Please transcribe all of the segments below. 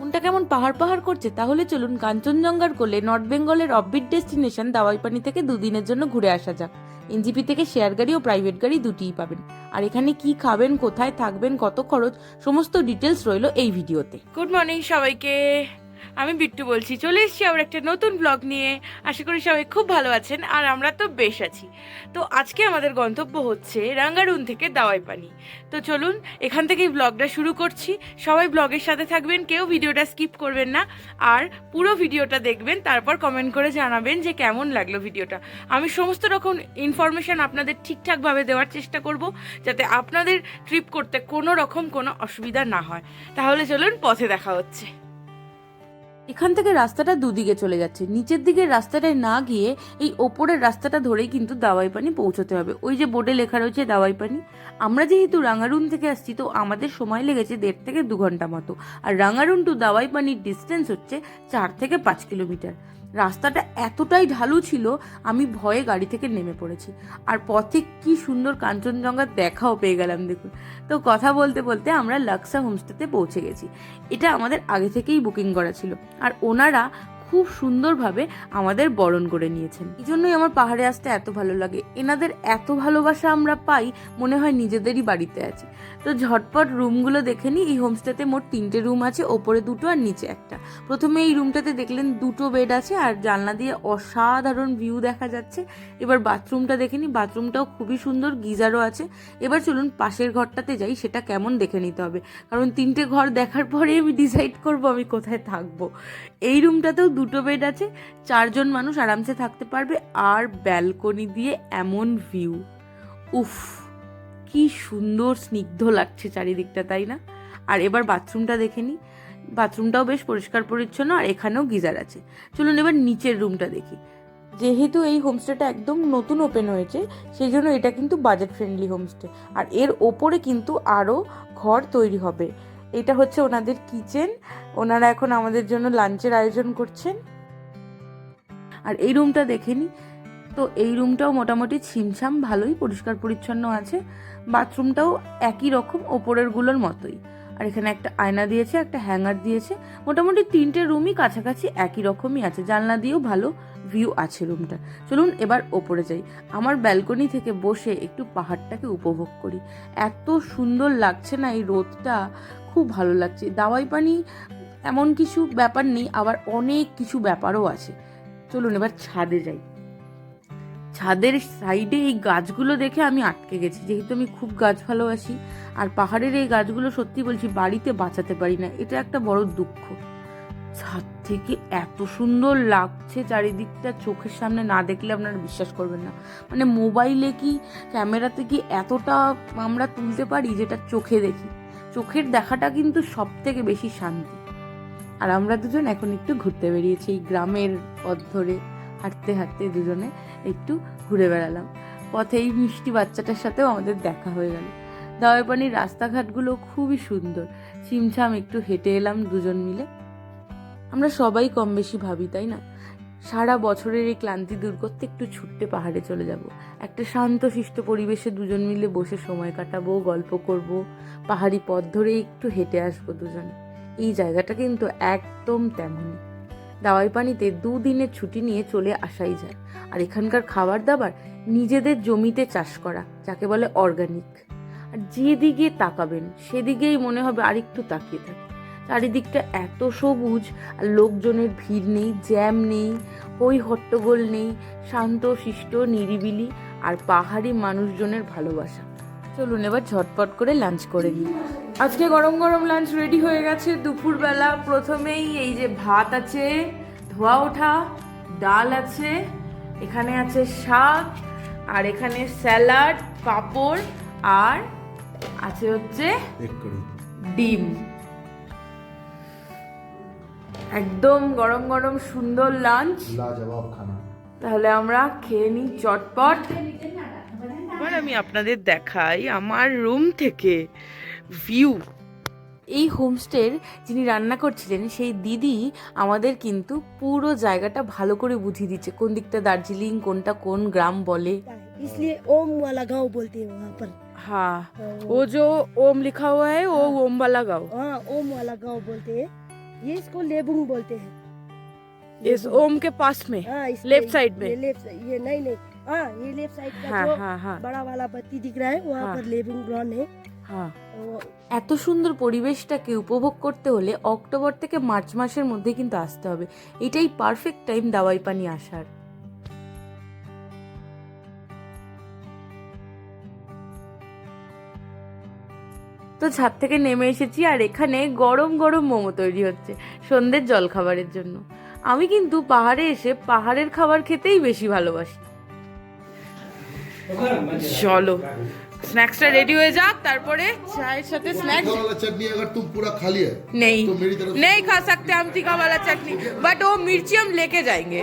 মনটা কেমন পাহাড় পাহাড় করছে। তাহলে চলুন কাঞ্চনজঙ্ঘার কোলে নর্থ বেঙ্গলের অফবিট ডেস্টিনেশন দাওয়াইপানি থেকে দুদিনের জন্য ঘুরে আসা যাক। এনজিপি থেকে শেয়ার গাড়ি ও প্রাইভেট গাড়ি দুটিই পাবেন। আর এখানে কি খাবেন, কোথায় থাকবেন, কত খরচ, সমস্ত ডিটেলস রইল এই ভিডিওতে। গুড মর্নিং সবাইকে, আমি বিট্টু বলছি। চলে এসেছি আবার একটা নতুন ব্লগ নিয়ে। আশা করি সবাই খুব ভালো আছেন, আর আমরা তো বেশ আছি। তো আজকে আমাদের গন্তব্য হচ্ছে রাঙ্গারুন থেকে দাওয়াইপানি। তো চলুন এখান থেকেই ব্লগটা শুরু করছি। সবাই ব্লগের সাথে থাকবেন, কেউ ভিডিওটা স্কিপ করবেন না, আর পুরো ভিডিওটা দেখবেন, তারপর কমেন্ট করে জানাবেন যে কেমন লাগলো ভিডিওটা। আমি সমস্ত রকম ইনফরমেশান আপনাদের ঠিকঠাকভাবে দেওয়ার চেষ্টা করব, যাতে আপনাদের ট্রিপ করতে কোনো রকম কোনো অসুবিধা না হয়। তাহলে চলুন, পথে দেখা হচ্ছে। এখান থেকে রাস্তাটা দুদিকে চলে যাচ্ছে। নিচের দিকের রাস্তাটায় না গিয়ে এই ওপরের রাস্তাটা ধরেই কিন্তু দাওয়াইপানি পৌঁছতে হবে। ওই যে বোর্ডে লেখা রয়েছে দাওয়াইপানি। আমরা যেহেতু রাঙ্গারুন থেকে আসছি, তো আমাদের সময় লেগেছে 1.5 থেকে 2 ঘন্টা মতো। আর রাঙ্গারুন টু দাওয়াইপানির ডিস্টেন্স হচ্ছে 4 থেকে 5 কিলোমিটার। রাস্তাটা এতটাই ঢালু ছিল, আমি ভয়ে গাড়ি থেকে নেমে পড়েছি। আর পথে কি সুন্দর কাঞ্চনজঙ্ঘার দেখাও পেয়ে গেলাম দেখুন। তো কথা বলতে বলতে আমরা লাক্সা হোমস্টেতে পৌঁছে গেছি। এটা আমাদের আগে থেকেই বুকিং করা ছিল, আর ওনারা খুব সুন্দরভাবে আমাদের বরণ করে নিয়েছেন। এই জন্যই আমার পাহাড়ে আসতে এত ভালো লাগে। এনাদের এত ভালোবাসা আমরা পাই, মনে হয় নিজেদেরই বাড়িতে আছি। তো ঝটপট রুমগুলো দেখে নিই। এই হোমস্টেতে মোট 3টে রুম আছে, ওপরে 2টো আর নিচে একটা। প্রথমে এই রুমটাতে দেখলেন 2টো বেড আছে, আর জানলা দিয়ে অসাধারণ ভিউ দেখা যাচ্ছে। এবার বাথরুমটা দেখে নিই। বাথরুমটাও খুবই সুন্দর, গিজারও আছে। এবার চলুন পাশের ঘরটাতে যাই, সেটা কেমন দেখে নিতে হবে, কারণ 3টে ঘর দেখার পরে আমি ডিসাইড করবো আমি কোথায় থাকবো। এই রুমটাতেও 2টো বেড আছে, 4 জন মানুষ আরামসে থাকতে পারবে। আর ব্যালকনি দিয়ে এমন ভিউ, উফ কি সুন্দর স্নিগ্ধ লাগছে চারিদিকটা, তাই না? আর এবার বাথরুমটা দেখে নিই। বাথরুমটাও বেশ পরিষ্কার পরিচ্ছন্ন, আর এখানেও গিজার আছে। চলুন এবার নিচের রুমটা দেখি। যেহেতু এই হোমস্টেটা একদম নতুন ওপেন হয়েছে, সেই জন্য এটা কিন্তু বাজেট ফ্রেন্ডলি হোমস্টে। আর এর ওপরে কিন্তু আরও ঘর তৈরি হবে। এটা হচ্ছে ওনাদের কিচেন। ওনারা এখন আমাদের জন্য লাঞ্চের আয়োজন করছেন। আর এই রুমটা দেখে নিই। তো এই রুমটাও মোটামুটি ছিমছাম, ভালোই পরিষ্কার পরিচ্ছন্ন আছে। বাথরুমটাও একই রকম ওপরেরগুলোর মতোই। আর এখানে একটা আয়না দিয়েছে, একটা হ্যাঙ্গার দিয়েছে। মোটামুটি 3টে রুমই কাছাকাছি একই রকমই আছে। জানলা দিয়েও ভালো ভিউ আছে রুমটা। চলুন এবার ওপরে যাই। আমার ব্যালকনি থেকে বসে একটু পাহাড়টাকে উপভোগ করি। এত সুন্দর লাগছে না এই রোদটা, খুব ভালো লাগছে। দাওয়াইপানি এমন কিছু ব্যাপার নেই, আবার অনেক কিছু ব্যাপারও আছে। চলুন এবার ছাদে যাই। ছাদের সাইডে এই গাছগুলো দেখে আমি আটকে গেছি, যেহেতু আমি খুব গাছ ভালোবাসি। আর পাহাড়ের এই গাছগুলো সত্যি বলছি বাড়িতে বাঁচাতে পারি না, এটা একটা বড় দুঃখ। ছাদ থেকে এত সুন্দর লাগছে চারিদিকটা, চোখের সামনে না দেখলে আপনারা বিশ্বাস করবেন না। মানে মোবাইলে কি ক্যামেরাতে কি এতটা আমরা তুলতে পারি যেটা চোখে দেখি। চোখের দেখাটা কিন্তু সব থেকে বেশি শান্তি। আর আমরা দুজন এখন একটু ঘুরতে বেরিয়েছি এই গ্রামের পথ ধরে। হাঁটতে হাঁটতে দুজনে একটু ঘুরে বেড়ালাম। পথে এই মিষ্টি বাচ্চাটার সাথেও আমাদের দেখা হয়ে গেল। দাওয়াইপানির রাস্তাঘাটগুলো খুবই সুন্দর। ছিমছাম একটু হেঁটে এলাম দুজন মিলে। আমরা সবাই কম বেশি ভাবি, তাই না, সারা বছরের এই ক্লান্তি দূর করতে একটু ছুট্টে পাহাড়ে চলে যাব। একটা শান্তশিষ্ট পরিবেশে দুজন মিলে বসে সময় কাটাবো, গল্প করব, পাহাড়ি পথ ধরে একটু হেঁটে আসবো দুজনে। এই জায়গাটা কিন্তু একদম তেমনই। দাওয়াইপানিতে 2 দিনের ছুটি নিয়ে চলে আসাই যায়। আর এখানকার খাবার দাবার নিজেদের জমিতে চাষ করা, যাকে বলে অর্গানিক। আর যেদিকে তাকাবেন সেদিকেই মনে হবে আরেকটু তাকিয়ে থাকে। চারিদিকটা এত সবুজ, আর লোকজনের ভিড় নেই, জ্যাম নেই, হই হট্টগোল নেই, শান্ত শিষ্ট নিরিবিলি, আর পাহাড়ি মানুষজনের ভালোবাসা। চলুন এবার ঝটপট করে লাঞ্চ করে নিই। আজকে গরম গরম লাঞ্চ রেডি হয়ে গেছে। দুপুরবেলা প্রথমেই এই যে ভাত আছে ধোয়া ওঠা, ডাল আছে, এখানে আছে শাক, আর এখানে স্যালাড, পাঁপড়, আর আছে হচ্ছে ডিম। একদম গরম গরম সুন্দর লাঞ্চ, লাজবাব খানা। তাহলে আমরা খেয়ে নিই চটপট। এবার আমি আপনাদের দেখাই আমার রুম থেকে ভিউ। এই হোমস্টের যিনি রান্না করছিলেন সেই দিদি আমাদের কিন্তু পুরো জায়গাটা ভালো করে বুঝিয়ে দিচ্ছে, কোন দিকটা দার্জিলিং, কোনটা কোন গ্রাম বলে। इसलिए ओम वाला गांव बोलते हैं वहाँ पर। हाँ, वो जो ओम लिखा हुआ है वो ओम वाला गाँव। हाँ, ओम वाला गांव बोलते हैं। ये इसको लेबुंग बोलते हैं। इस ओम के पास में हाँ, लेफ्ट साइड में। ये लेफ्ट, ये नहीं, हाँ ये लेफ्ट साइड का हाँ, जो हाँ, हाँ। बड़ा वाला बत्ती दिख रहा है वहाँ हाँ। पर लेबुंग ग्राउंड है। হ্যাঁ, तो এত সুন্দর পরিবেশটাকে উপভোগ করতে হলে অক্টোবর থেকে মার্চ মাসের মধ্যে কিন্তু আসতে হবে। এটাই পারফেক্ট টাইম দাওয়াই পানি আসার। তো ছাদ থেকে নেমে এসেছি আর এখানে গরম গরম মোমো তৈরি হচ্ছে সন্ধ্যের জলখাবারের জন্য। আমি কিন্তু পাহাড়ে এসে পাহাড়ের খাবার খেতেই বেশি ভালোবাসি। চলো স্ন্যাক্সটা রেডি হয়ে যাক, তারপরে চায়ের সাথে স্ন্যাক্স। तीखा वाला चटनी अगर तुम पूरा खा लिया नहीं तो मेरी तरफ से नहीं खा सकते हम तीखा वाला चटनी, बट वो मिर्ची हम लेके जाएंगे।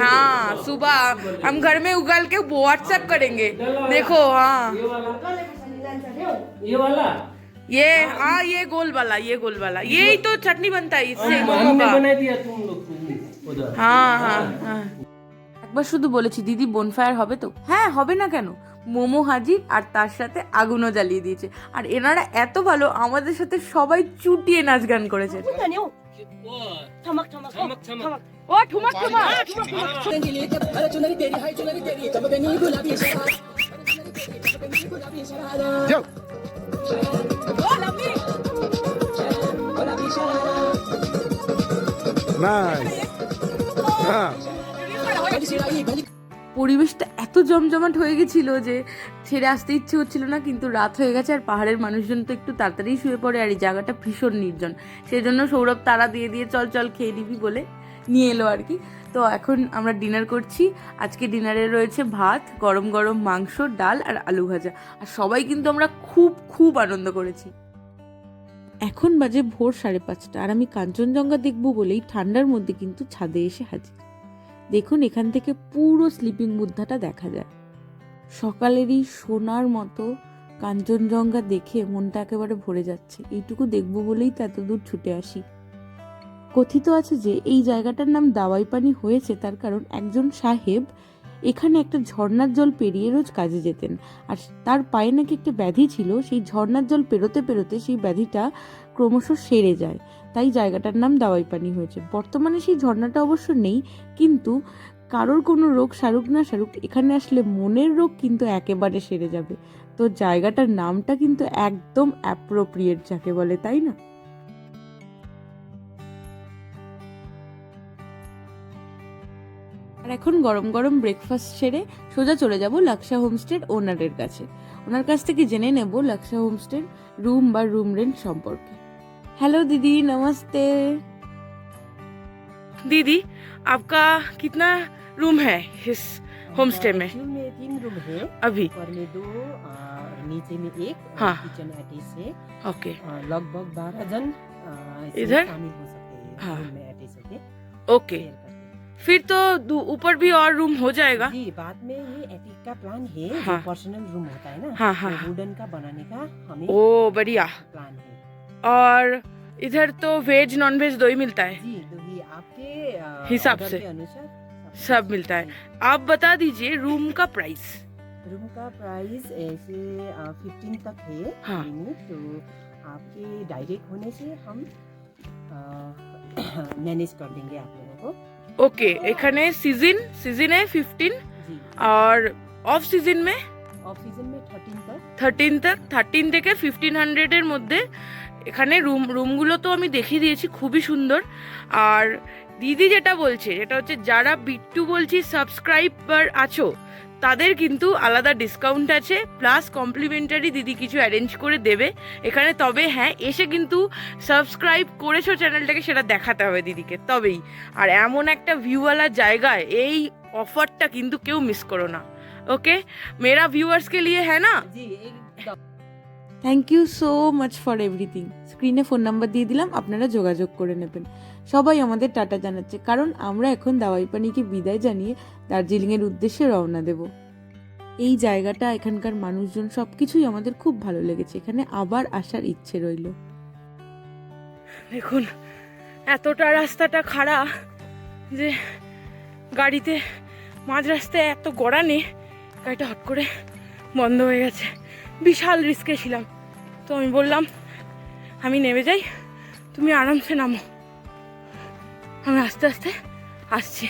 हाँ, सुबह हम घर में उगल के व्हाट्सएप करेंगे। देखो हाँ, ये वाला ये हाँ ये गोल वाला, ये गोल वाला, यही तो चटनी बनता है इससे मोमो हमने का। बना दिया तुम लोग उधर। हाँ हाँ हाँ, একবার শুধু বলেছি দিদি বোনফায়ার হবে তো। হ্যাঁ হবে না কেন, মোমো হাজির আর তার সাথে আগুনও জ্বালিয়ে দিয়েছে। আর এনারা এত ভালো, আমাদের সাথে সবাই চুটিয়ে নাচ গান করেছে। ठमक ठमक चमक चमक ও ঠুমক ঠুমক। जाओ नाइस हाँ পরিবেশটা এত জমজমাট হয়ে গেছিল যে ছেড়ে আসতে ইচ্ছে হচ্ছিল না, কিন্তু রাত হয়ে গেছে আর পাহাড়ের মানুষজন তো একটু তাড়াতাড়ি শুয়ে পড়ে আর এই জায়গাটা ভীষণ নির্জন। সেই জন্য সৌরভ তারা দিয়ে দিয়ে চল চল খেয়ে নিবি বলে নিয়ে এলো আর কি। তো এখন আমরা ডিনার করছি। আজকে ডিনারে রয়েছে ভাত, গরম গরম মাংস, ডাল আর আলু ভাজা। আর সবাই কিন্তু আমরা খুব খুব আনন্দ করেছি। এখন বাজে ভোর 5:30 আর আমি কাঞ্চনজঙ্ঘা দেখবো বলেই ঠান্ডার মধ্যে কিন্তু ছাদে এসে হাজির। দেখুন এখান থেকে পুরো স্লিপিং বুদ্ধাটা দেখা যায়। সকালেরই সোনার মতো কাঞ্চনজঙ্ঘা দেখে মনটা একেবারে ভরে যাচ্ছে। এইটুকু দেখবো বলেই তো এত দূর ছুটে আসি। কথিত আছে যে এই জায়গাটার নাম দাওয়াই পানি হয়েছে তার কারণ একজন সাহেব এখানে একটা ঝর্ণার জল পেরিয়ে রোজ কাজে যেতেন, আর তার পায়ে নাকি একটা ব্যাধি ছিল। সেই ঝর্ণার জল পেরোতে পেরোতে সেই ব্যাধিটা ক্রমশ সেরে যায়, তাই জায়গাটার নাম দাওয়াই পানি হয়েছে। বর্তমানে সেই ঝর্ণাটা অবশ্য নেই, কিন্তু কারোর কোনো রোগ সারুক না সারুক এখানে আসলে মনের রোগ কিন্তু একেবারে সেরে যাবে। তো জায়গাটার নামটা কিন্তু একদম অ্যাপ্রোপ্রিয়েট যাকে বলে, তাই না? আর এখন গরম গরম ব্রেকফাস্ট সেরে সোজা চলে যাব লাক্সা হোমস্টের ওনারের কাছে। ওনার কাছ থেকে জেনে নেব লাক্সা হোমস্টের রুম বা রুম রেন্ট সম্পর্কে। हेलो दीदी, नमस्ते। दीदी आपका कितना रूम है इस होम स्टे में? एक्चुअल में 3 रूम है, अभी ऊपर में 2 और नीचे में 1 और हाँ। किचन अटैच है। ओके लगभग 12 जन इसमें इधर? शामिल हो सकते हैं हाँ। रूम में अटैच होके ओके, शेयर करके। फिर तो ऊपर भी और रूम हो जाएगा। जी बाद में ये एटिक का प्लान है, हाँ। जो पर्सनल रूम होता है ना, हाँ, हाँ, तो हाँ। वुडन का बनाने का हमें ओ बढ़िया। प्लान है। और इधर तो वेज नॉन वेज दो ही मिलता है, जी तो ये आपके हिसाब order से के अनुसार सब मिलता है। आप बता दीजिए रूम का प्राइस। रूम का प्राइस ऐसे 15 तक है हाँ। लिमिट, तो आपके डायरेक्ट होने से हम मैनेज कर देंगे आप लोगों को। ओके, এখানে সিজনে 15 जी और অফ সিজন में ऑफ सीजन में 13 तक 13 থেকে 1500 এর মধ্যে এখানে রুমগুলো তো আমি দেখিয়ে দিয়েছি, খুবই সুন্দর। আর দিদি যেটা বলছে যেটা হচ্ছে যারা বিট্টু বলছি সাবস্ক্রাইবার আছো তাদের কিন্তু আলাদা ডিসকাউন্ট আছে, প্লাস কমপ্লিমেন্টারি দিদি কিছু অ্যারেঞ্জ করে দেবে এখানে। তবে হ্যাঁ, এসে কিন্তু সাবস্ক্রাইব করেছো চ্যানেলটাকে সেটা দেখাতে হবে দিদিকে, তবেই। আর এমন একটা ভিউওয়ালা জায়গায় এই অফারটা কিন্তু কেউ মিস করো না। ওকে, মেরা ভিউয়ার্স কে লিয়ে হ্যাঁ না। जी एकदम thank you so much for everything. স্ক্রিনে ফোন নাম্বার দিয়ে দিলাম, আপনারা যোগাযোগ করে নেবেন। সবাই আমাদের টাটা জানাচ্ছে, কারণ আমরা এখন দাওয়াই পানিকে বিদায় জানিয়ে দার্জিলিংয়ের উদ্দেশ্যে রওনা দেব। এই জায়গাটা, এখানকার মানুষজন সব কিছুই আমাদের খুব ভালো লেগেছে, এখানে আবার আসার ইচ্ছে রইল। দেখুন এতটা রাস্তাটা খাড়া যে গাড়িতে মাঝ রাস্তায় এত গড়ানে গাড়িটা হট করে বন্ধ হয়ে গেছে। বিশাল রিস্কে ছিলাম, তো আমি বললাম আমি নেমে যাই, তুমি আরামসে নামো, আমি আস্তে আস্তে আসছি।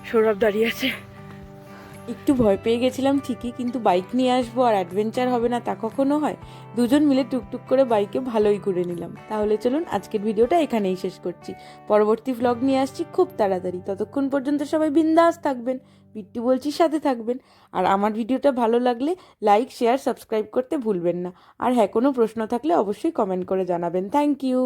সৌরভ দাঁড়িয়ে আছে। একটু ভয় পেয়ে গেছিলাম ঠিকই, কিন্তু বাইক নিয়ে আসবো আর অ্যাডভেঞ্চার হবে না তা কখনো হয়। দুজন মিলে টুকটুক করে বাইকে ভালোই ঘুরে নিলাম। তাহলে চলুন আজকের ভিডিওটা এখানেই শেষ করছি। পরবর্তী ভ্লগ নিয়ে আসছি খুব তাড়াতাড়ি। ততক্ষণ পর্যন্ত সবাই বিন্দাস থাকবেন, বিট্টু বলছি সাথে থাকবেন। আর আমার ভিডিওটা ভালো লাগলে লাইক, শেয়ার, সাবস্ক্রাইব করতে ভুলবেন না। আর হ্যাঁ, কোনো প্রশ্ন থাকলে অবশ্যই কমেন্ট করে জানাবেন। Thank you.